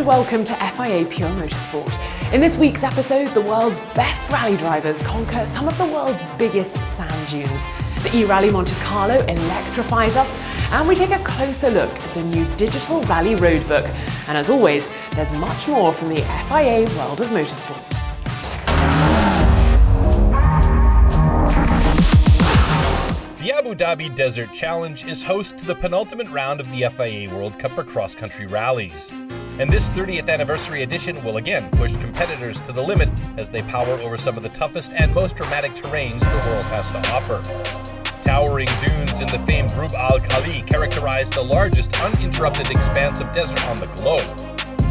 welcome to FIA Pure Motorsport. In this week's episode, the world's best rally drivers conquer some of the world's biggest sand dunes. The e-Rally Monte Carlo electrifies us, and we take a closer look at the new digital rally roadbook. And as always, there's much more from the FIA world of motorsport. The Abu Dhabi Desert Challenge is host to the penultimate round of the FIA World Cup for cross-country rallies. And this 30th anniversary edition will again push competitors to the limit as they power over some of the toughest and most dramatic terrains the world has to offer. Towering dunes in the famed Rub Al Khali characterize the largest uninterrupted expanse of desert on the globe.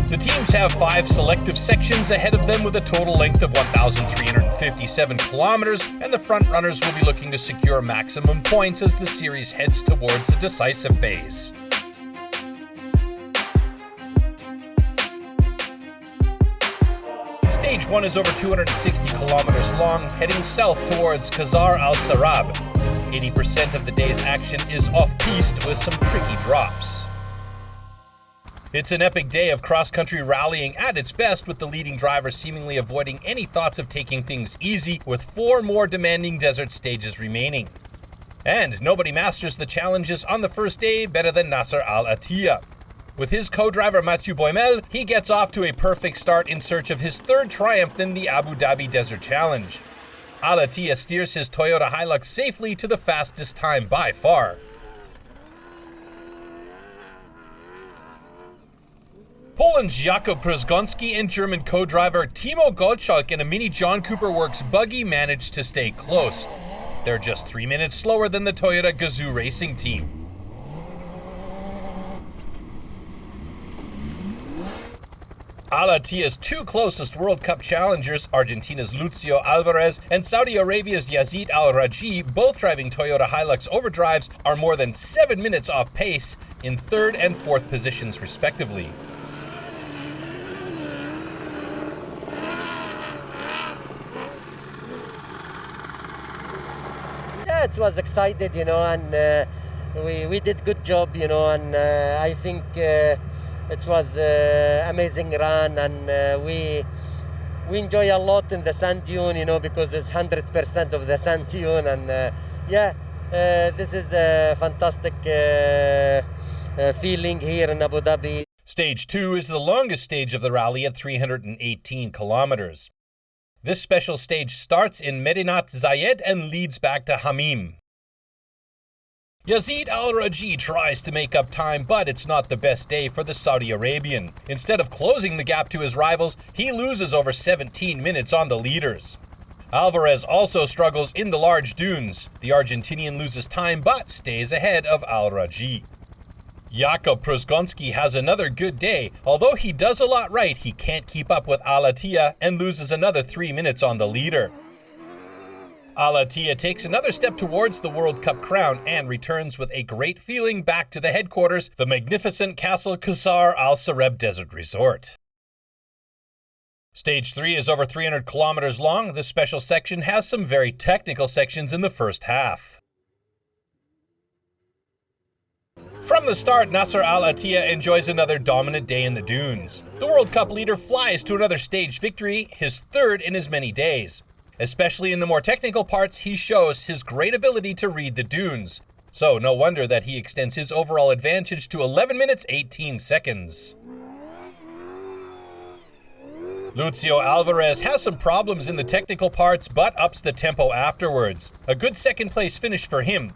The teams have 5 selective sections ahead of them with a total length of 1,357 kilometers, and the front runners will be looking to secure maximum points as the series heads towards the decisive phase. Stage 1 is over 260 kilometers long, heading south towards Qasr Al Sarab. 80% of the day's action is off-piste with some tricky drops. It's an epic day of cross-country rallying at its best, with the leading driver seemingly avoiding any thoughts of taking things easy, with 4 more demanding desert stages remaining. And nobody masters the challenges on the first day better than Nasser Al Attiyah. With his co-driver Mathieu Boimel, he gets off to a perfect start in search of his 3rd triumph in the Abu Dhabi Desert Challenge. Al Attiyah steers his Toyota Hilux safely to the fastest time by far. Poland's Jakub Przegonski and German co-driver Timo Gottschalk in a Mini John Cooper Works buggy managed to stay close. They're just 3 minutes slower than the Toyota Gazoo racing team. Al Attiyah's 2 closest World Cup challengers, Argentina's Lucio Alvarez and Saudi Arabia's Yazid Al-Raji, both driving Toyota Hilux overdrives, are more than 7 minutes off pace in 3rd and 4th positions respectively. Yeah, it was excited, and we did good job, and I think it was amazing run, and we enjoy a lot in the sand dune, because it's 100% of the sand dune, and this is a fantastic feeling here in Abu Dhabi. Stage 2 is the longest stage of the rally at 318 kilometers. This special stage starts in Medinat Zayed and leads back to Hamim. Yazid Al-Raji tries to make up time, but it's not the best day for the Saudi Arabian. Instead of closing the gap to his rivals, he loses over 17 minutes on the leaders. Alvarez also struggles in the large dunes. The Argentinian loses time, but stays ahead of Al-Raji. Jakub Przegonski has another good day. Although he does a lot right, he can't keep up with Al Attiyah and loses another 3 minutes on the leader. Al Attiyah takes another step towards the World Cup crown and returns with a great feeling back to the headquarters, the magnificent Castle Qasr Al Sarab Desert Resort. Stage 3 is over 300 kilometers long. This special section has some very technical sections in the first half. From the start, Nasser Al Attiyah enjoys another dominant day in the dunes. The World Cup leader flies to another stage victory, his 3rd in as many days. Especially in the more technical parts, he shows his great ability to read the dunes. So no wonder that he extends his overall advantage to 11 minutes 18 seconds. Lucio Alvarez has some problems in the technical parts, but ups the tempo afterwards. A good 2nd place finish for him.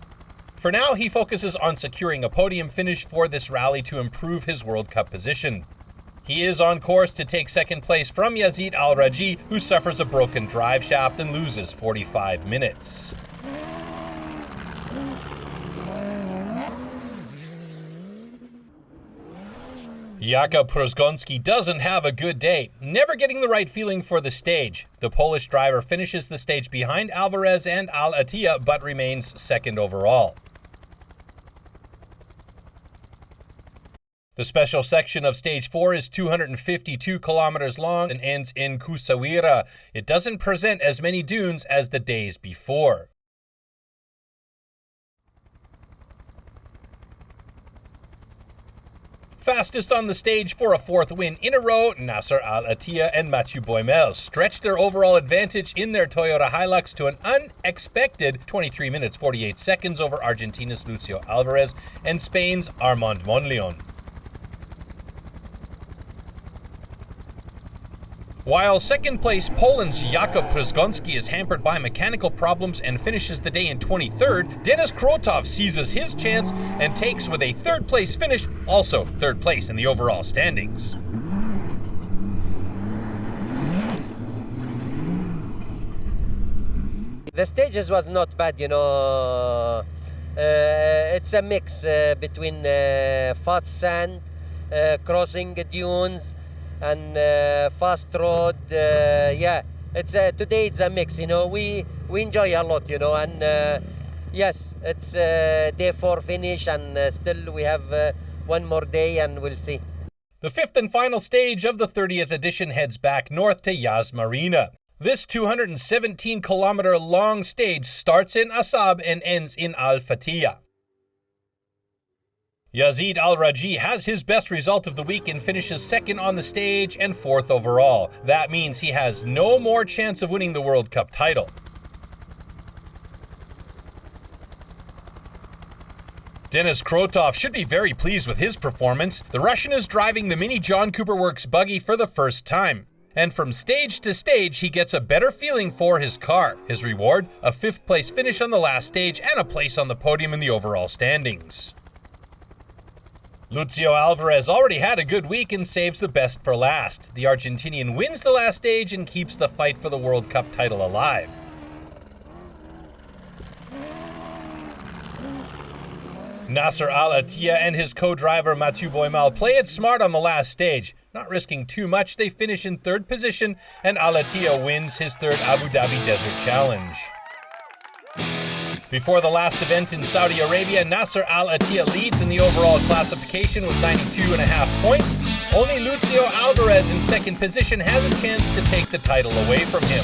For now, he focuses on securing a podium finish for this rally to improve his World Cup position. He is on course to take 2nd place from Yazid Al-Raji, who suffers a broken drive shaft and loses 45 minutes. Jakub Przegonski doesn't have a good day, never getting the right feeling for the stage. The Polish driver finishes the stage behind Alvarez and Al Attiyah, but remains 2nd overall. The special section of Stage 4 is 252 kilometers long and ends in Kusawira. It doesn't present as many dunes as the days before. fastest on the stage for a fourth win in a row, Nasser Al Attiyah and Mathieu Boimel stretched their overall advantage in their Toyota Hilux to an unexpected 23 minutes 48 seconds over Argentina's Lucio Alvarez and Spain's Armand Monleon. While second place Poland's Jakub Przgonski is hampered by mechanical problems and finishes the day in 23rd, Denis Krotov seizes his chance and takes with a third place finish, also third place in the overall standings. The stages was not bad, it's a mix between fast sand, crossing dunes, and fast road. Today it's a mix. We enjoy a lot. And yes, it's day 4 finish, and still we have one more day, and we'll see. The fifth and final stage of the 30th edition heads back north to Yas Marina. This 217-kilometer long stage starts in Asab and ends in Al Fatiyah. Yazid Al-Raji has his best result of the week and finishes second on the stage and fourth overall. That means he has no more chance of winning the World Cup title. Denis Krotov should be very pleased with his performance. The Russian is driving the Mini John Cooper Works buggy for the first time. And from stage to stage, he gets a better feeling for his car. His reward, a 5th place finish on the last stage and a place on the podium in the overall standings. Lucio Alvarez already had a good week and saves the best for last. The Argentinian wins the last stage and keeps the fight for the World Cup title alive. Nasser Al Attiyah and his co-driver Mathieu Boimel play it smart on the last stage. Not risking too much, they finish in 3rd position, and Al Attiyah wins his 3rd Abu Dhabi Desert Challenge. Before the last event in Saudi Arabia, Nasser Al Attiyah leads in the overall classification with 92.5 points. Only Lucio Alvarez in 2nd position has a chance to take the title away from him.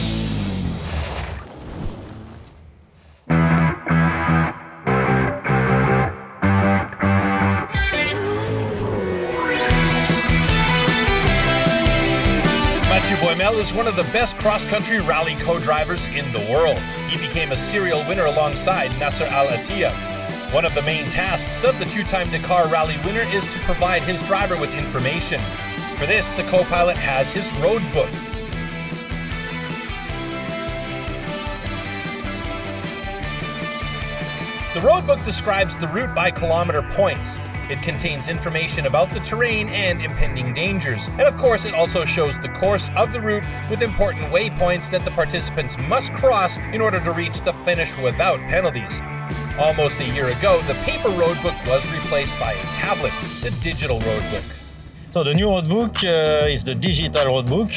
Mathieu Boimel is one of the best cross-country rally co-drivers in the world. He became a serial winner alongside Nasser Al Attiyah. One of the main tasks of the 2-time Dakar Rally winner is to provide his driver with information. For this, the co-pilot has his road book. The road book describes the route by kilometer points. It contains information about the terrain and impending dangers. And of course, it also shows the course of the route with important waypoints that the participants must cross in order to reach the finish without penalties. Almost a year ago, the paper road book was replaced by a tablet, the digital road book. So the new roadbook is the digital roadbook.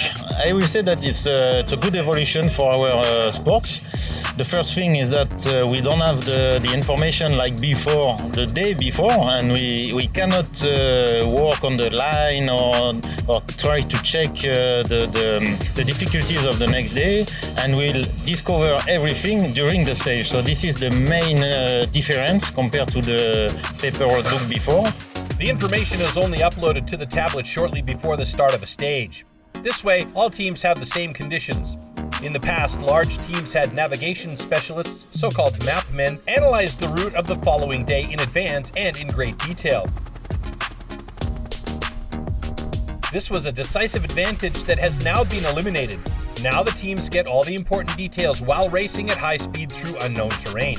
I will say that it's a good evolution for our sports. The first thing is that we don't have the information like before, the day before, and we cannot work on the line or try to check the difficulties of the next day, and we'll discover everything during the stage. So this is the main difference compared to the paper roadbook before. The information is only uploaded to the tablet shortly before the start of a stage. This way, all teams have the same conditions. In the past, large teams had navigation specialists, so-called map men, analyze the route of the following day in advance and in great detail. This was a decisive advantage that has now been eliminated. Now the teams get all the important details while racing at high speed through unknown terrain.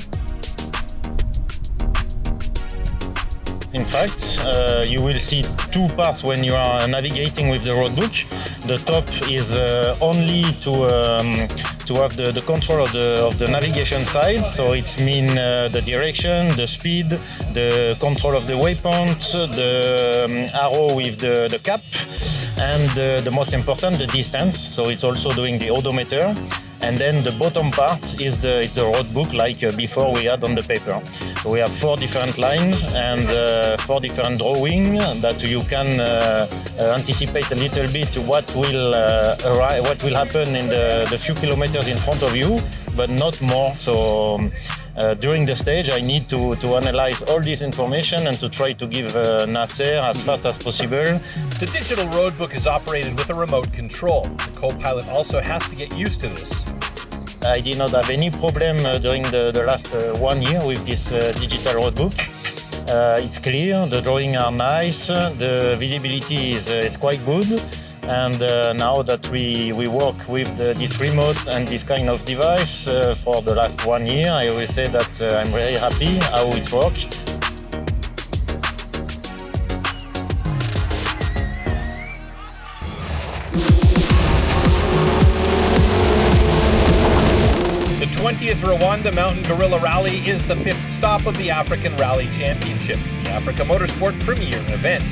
In fact, you will see 2 parts when you are navigating with the roadbook. The top is only to have the control of the navigation side, so it's the direction, the speed, the control of the waypoint, the arrow with the cap, and the most important, the distance. So it's also doing the odometer. And then the bottom part is the roadbook like before we had on the paper. So we have 4 different lines and 4 different drawings that you can anticipate a little bit what will happen in the few kilometers in front of you, but not more. So during the stage, I need to analyze all this information and to try to give Nasser as fast as possible. The digital roadbook is operated with a remote control. The co-pilot also has to get used to this. I did not have any problem during the last 1 year with this digital roadbook. It's clear, the drawings are nice, the visibility is quite good. And now that we work with this remote and this kind of device for the last 1 year, I always say that I'm very happy how it works. The 20th Rwanda Mountain Gorilla Rally is the 5th stop of the African Rally Championship, the Africa Motorsport premier event.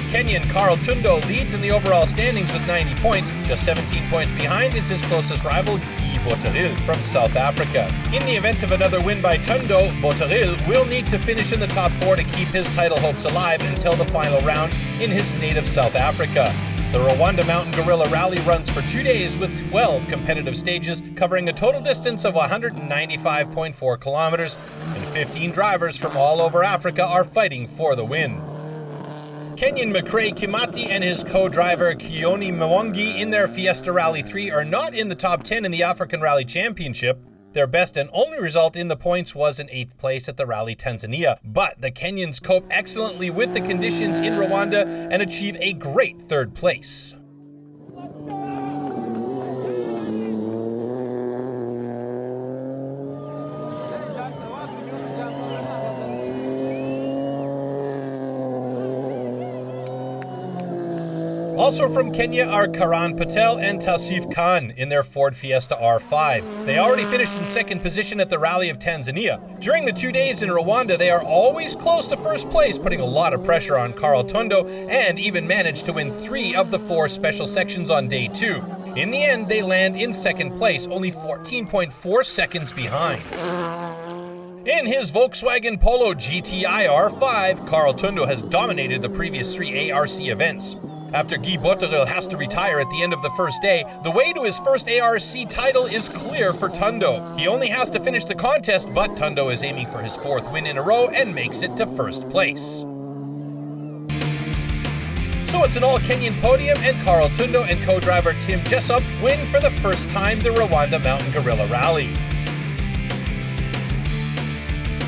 Kenyan Carl Tundo leads in the overall standings with 90 points. Just 17 points behind is his closest rival, Guy Botteril from South Africa. In the event of another win by Tundo, Botteril will need to finish in the top 4 to keep his title hopes alive until the final round in his native South Africa. The Rwanda Mountain Gorilla Rally runs for 2 days with 12 competitive stages covering a total distance of 195.4 kilometers, and 15 drivers from all over Africa are fighting for the win. Kenyan McRae Kimati and his co-driver Kioni Mwangi in their Fiesta Rally 3 are not in the top 10 in the African Rally Championship. Their best and only result in the points was an 8th place at the Rally Tanzania, but the Kenyans cope excellently with the conditions in Rwanda and achieve a great 3rd place. Also from Kenya are Karan Patel and Tausif Khan in their Ford Fiesta R5. They already finished in 2nd position at the Rally of Tanzania. During the 2 days in Rwanda, they are always close to 1st place, putting a lot of pressure on Carl Tundo, and even managed to win 3 of the 4 special sections on day 2. In the end, they land in 2nd place, only 14.4 seconds behind. In his Volkswagen Polo GTI R5, Carl Tundo has dominated the previous 3 ARC events. After Guy Botteril has to retire at the end of the first day, the way to his first ARC title is clear for Tundo. He only has to finish the contest, but Tundo is aiming for his 4th win in a row and makes it to 1st place. So it's an all-Kenyan podium, and Carl Tundo and co-driver Tim Jessup win for the first time the Rwanda Mountain Gorilla Rally.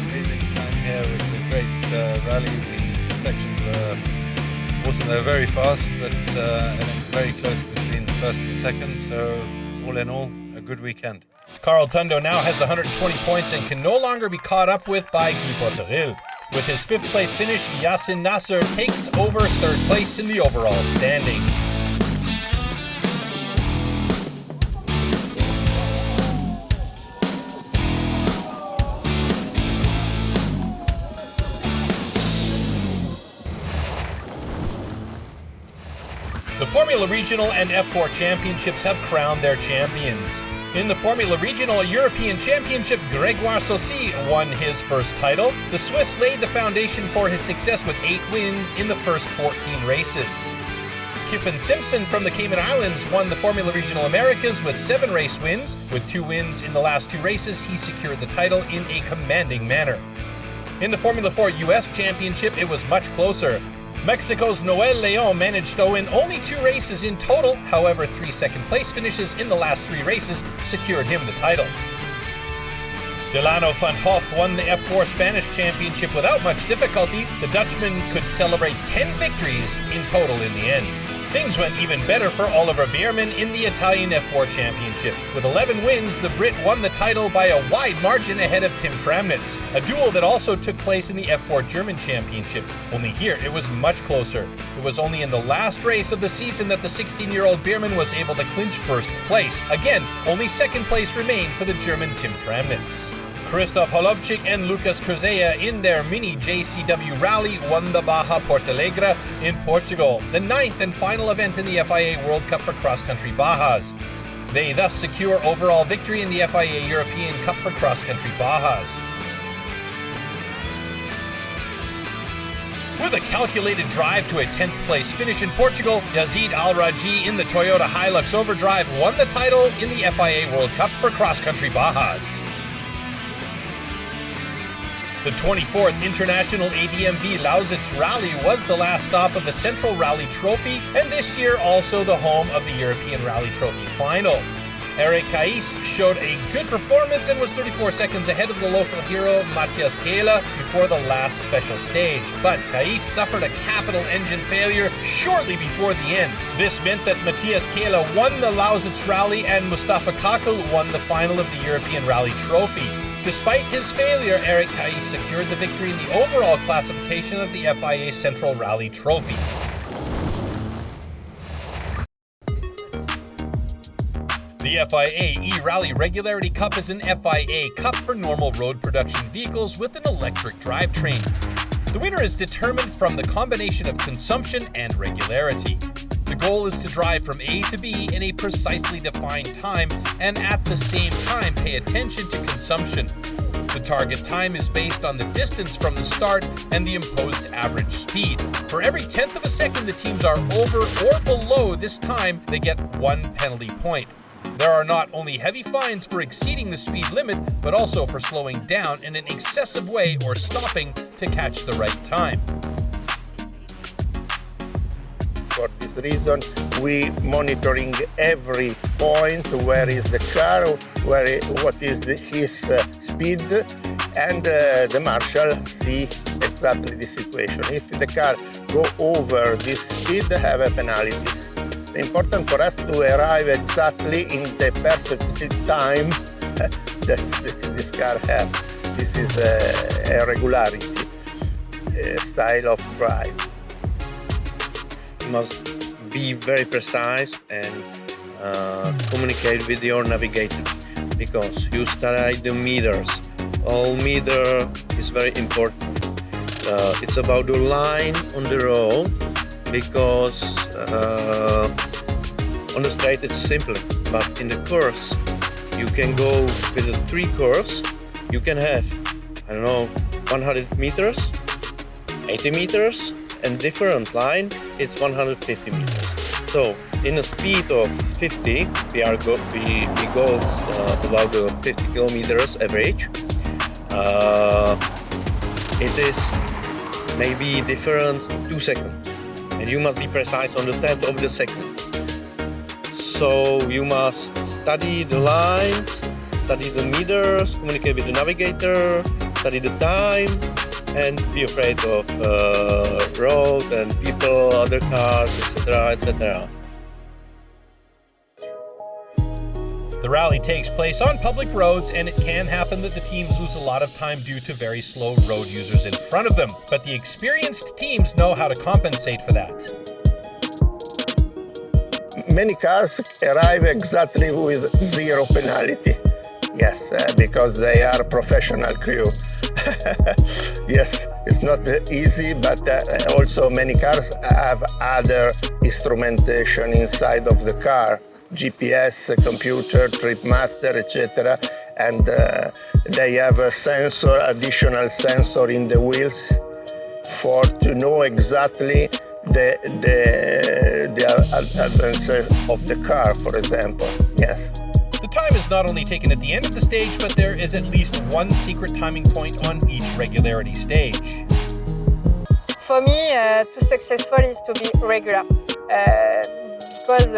Amazing time here. It's a great rally. The sections wasn't very fast, but very close between the 1st and 2nd. So all in all, a good weekend. Carl Tundo now has 120 points and can no longer be caught up with by Guy Botteril. With his 5th place finish, Yassin Nasser takes over 3rd place in the overall standings. The Formula Regional and F4 Championships have crowned their champions. In the Formula Regional European Championship, Grégoire Saucy won his first title. The Swiss laid the foundation for his success with 8 wins in the first 14 races. Kiffin Simpson from the Cayman Islands won the Formula Regional Americas with 7 race wins. With 2 wins in the last 2 races, he secured the title in a commanding manner. In the Formula 4 US Championship, it was much closer. Mexico's Noel Leon managed to win only 2 races in total, however 3 second-place finishes in the last 3 races secured him the title. Delano van 't Hoff won the F4 Spanish Championship without much difficulty. The Dutchman could celebrate 10 victories in total in the end. Things went even better for Oliver Bierman in the Italian F4 Championship. With 11 wins, the Brit won the title by a wide margin ahead of Tim Tramnitz, a duel that also took place in the F4 German Championship. Only here, it was much closer. It was only in the last race of the season that the 16-year-old Bierman was able to clinch first place. Again, only second place remained for the German Tim Tramnitz. Christoph Holovchik and Lucas Cruzea in their mini JCW Rally won the Baja Portalegre in Portugal, the 9th and final event in the FIA World Cup for cross-country Bajas. They thus secure overall victory in the FIA European Cup for cross-country Bajas. With a calculated drive to a 10th place finish in Portugal, Yazid Al-Raji in the Toyota Hilux Overdrive won the title in the FIA World Cup for cross-country Bajas. The 24th International ADMV Lausitz Rally was the last stop of the Central Rally Trophy, and this year also the home of the European Rally Trophy final. Eric Kais showed a good performance and was 34 seconds ahead of the local hero Matthias Kehler before the last special stage, but Kais suffered a capital engine failure shortly before the end. This meant that Matthias Kehler won the Lausitz Rally and Mustafa Kakel won the final of the European Rally Trophy. Despite his failure, Eric Kais secured the victory in the overall classification of the FIA Central Rally Trophy. The FIA E-Rally Regularity Cup is an FIA Cup for normal road production vehicles with an electric drivetrain. The winner is determined from the combination of consumption and regularity. The goal is to drive from A to B in a precisely defined time and at the same time pay attention to consumption. The target time is based on the distance from the start and the imposed average speed. For every tenth of a second the teams are over or below this time, they get 1 penalty point. There are not only heavy fines for exceeding the speed limit, but also for slowing down in an excessive way or stopping to catch the right time. For this reason, we monitoring every point, where is the car, what is his speed, and the marshal see exactly the situation. If the car go over this speed, have a penalties. It's important for us to arrive exactly in the perfect time that this car has. This is a regularity style of drive. Must be very precise and communicate with your navigator, because you study the meters. All meter is very important. It's about the line on the road, because on the straight it's simple, but in the curves you can go with the 3 curves. You can have, 100 meters, 80 meters, and different line, it's 150 meters. So in a speed of 50, we go about 50 kilometers average. It is maybe different 2 seconds, and you must be precise on the tenth of the second. So you must study the lines, study the meters, communicate with the navigator, study the time, and be afraid of road and people, other cars, etc., etc. The rally takes place on public roads, and it can happen that the teams lose a lot of time due to very slow road users in front of them, but the experienced teams know how to compensate for that. Many cars arrive exactly with 0 penalty. Yes, because they are professional crew. Yes, it's not easy, but also many cars have other instrumentation inside of the car, GPS, computer, trip master, etc. And they have a sensor, additional sensor in the wheels to know exactly the advances of the car, for example. Yes. The time is not only taken at the end of the stage, but there is at least one secret timing point on each regularity stage. For me, to successful is to be regular, because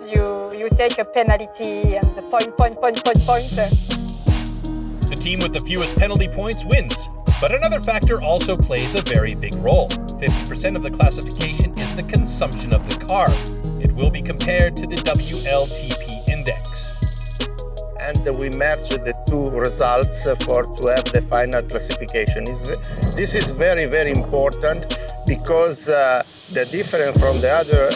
you take a penalty and the point. The team with the fewest penalty points wins, but another factor also plays a very big role. 50% of the classification is the consumption of the car. It will be compared to the WLTP index. And we merge the 2 results to have the final classification. This is very, very important, because the difference from the other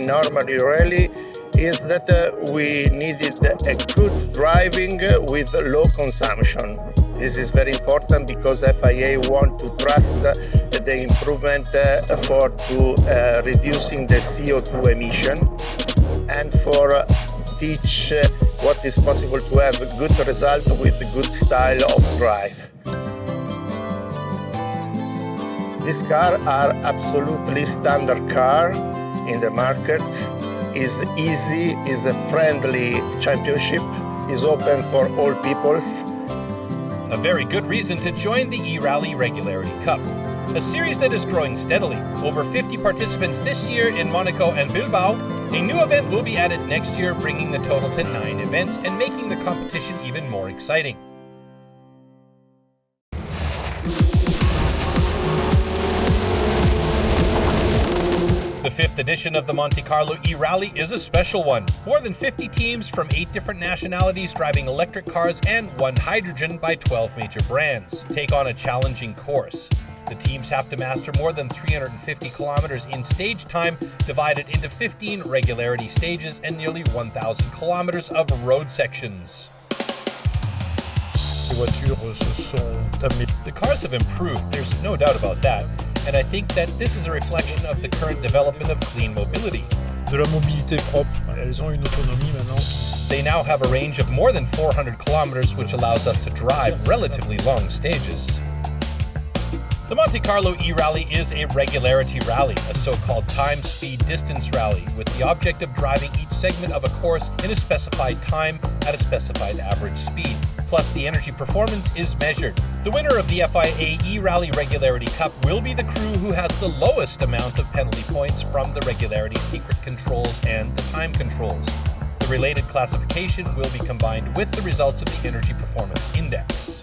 normally rally, is that we needed a good driving with low consumption. This is very important because FIA want to trust the improvement to reducing the CO2 emission, and for teach what is possible to have a good result with a good style of drive. These cars are absolutely standard car in the market. Is easy, is a friendly championship, is open for all peoples. A very good reason to join the E-Rally Regularity Cup, a series that is growing steadily. Over 50 participants this year in Monaco and Bilbao. A new event will be added next year, bringing the total to 9 events and making the competition even more exciting. The 5th edition of the Monte Carlo E-Rally is a special one. More than 50 teams from 8 different nationalities driving electric cars and 1 hydrogen by 12 major brands take on a challenging course. The teams have to master more than 350 kilometers in stage time, divided into 15 regularity stages and nearly 1,000 kilometers of road sections. The cars have improved, there's no doubt about that. And I think that this is a reflection of the current development of clean mobility. De la mobilité propre. Elles ont une autonomie maintenant. They now have a range of more than 400 kilometers, which allows us to drive relatively long stages. The Monte Carlo E-Rally is a regularity rally, a so-called time-speed-distance rally, with the object of driving each segment of a course in a specified time at a specified average speed. Plus, the energy performance is measured. The winner of the FIA E-Rally Regularity Cup will be the crew who has the lowest amount of penalty points from the regularity secret controls and the time controls. The related classification will be combined with the results of the Energy Performance Index.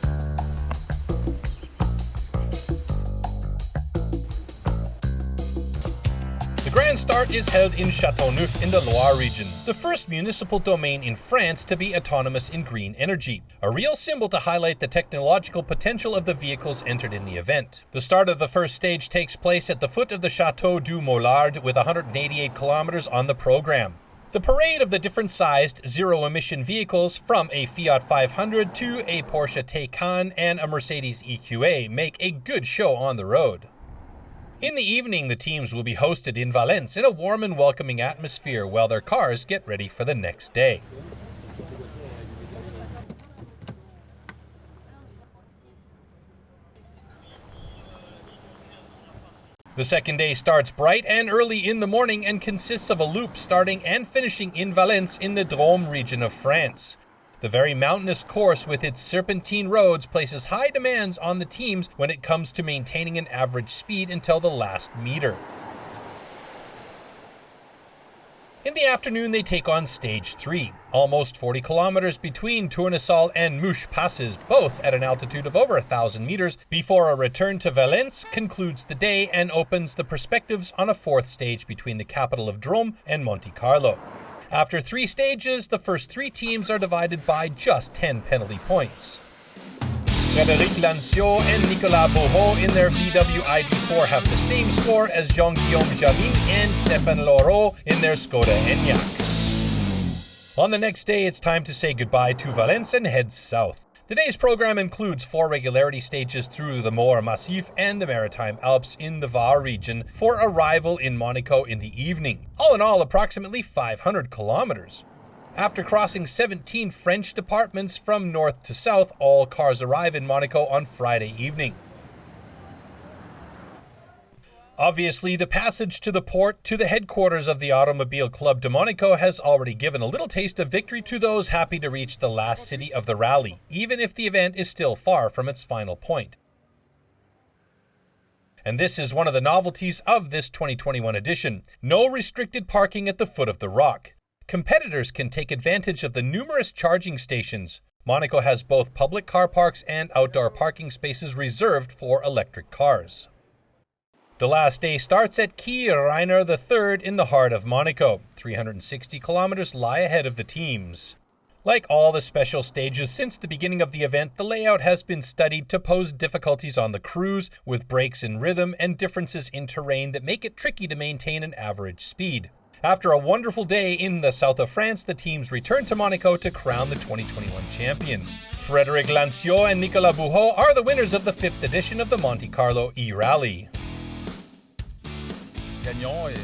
The Grand Start is held in Châteauneuf in the Loire region, the first municipal domain in France to be autonomous in green energy, a real symbol to highlight the technological potential of the vehicles entered in the event. The start of the first stage takes place at the foot of the Château du Mollard with 188 kilometers on the program. The parade of the different sized zero-emission vehicles, from a Fiat 500 to a Porsche Taycan and a Mercedes EQA, make a good show on the road. In the evening, the teams will be hosted in Valence in a warm and welcoming atmosphere while their cars get ready for the next day. The second day starts bright and early in the morning and consists of a loop starting and finishing in Valence in the Drôme region of France. The very mountainous course with its serpentine roads places high demands on the teams when it comes to maintaining an average speed until the last meter. In the afternoon, they take on Stage 3, almost 40 kilometers between Tournesol and Mouche passes, both at an altitude of over 1,000 meters, before a return to Valence concludes the day and opens the perspectives on a 4th stage between the capital of Drôme and Monte Carlo. After 3 stages, the first 3 teams are divided by just 10 penalty points. Frédéric Lanciot and Nicolas Bourreau in their VW ID4 have the same score as Jean-Guillaume Jalin and Stéphane Laureau in their Skoda Enyaq. On the next day, it's time to say goodbye to Valence and head south. The day's program includes 4 regularity stages through the Mort Massif and the Maritime Alps in the Var region for arrival in Monaco in the evening. All in all, approximately 500 kilometers. After crossing 17 French departments from north to south, all cars arrive in Monaco on Friday evening. Obviously, the passage to the port to the headquarters of the Automobile Club de Monaco has already given a little taste of victory to those happy to reach the last city of the rally, even if the event is still far from its final point. And this is one of the novelties of this 2021 edition: no restricted parking at the foot of the rock. Competitors can take advantage of the numerous charging stations. Monaco has both public car parks and outdoor parking spaces reserved for electric cars. The last day starts at Quai Rainer III in the heart of Monaco. 360 kilometers lie ahead of the teams. Like all the special stages since the beginning of the event, the layout has been studied to pose difficulties on the crews, with breaks in rhythm and differences in terrain that make it tricky to maintain an average speed. After a wonderful day in the south of France, the teams return to Monaco to crown the 2021 champion. Frédéric Lanciot and Nicolas Bourreau are the winners of the 5th edition of the Monte Carlo E-Rally.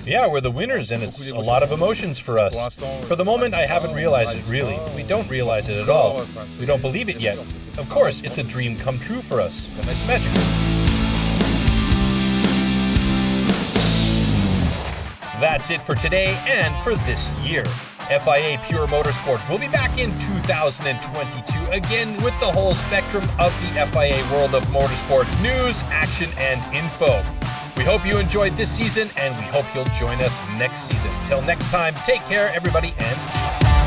Yeah, we're the winners, and it's a lot of emotions for us. For the moment, I haven't realized it really. We don't realize it at all. We don't believe it yet. Of course, it's a dream come true for us. It's magical. That's it for today and for this year. FIA Pure Motorsport will be back in 2022, again with the whole spectrum of the FIA world of motorsports news, action, and info. We hope you enjoyed this season, and we hope you'll join us next season. Till next time, take care, everybody, and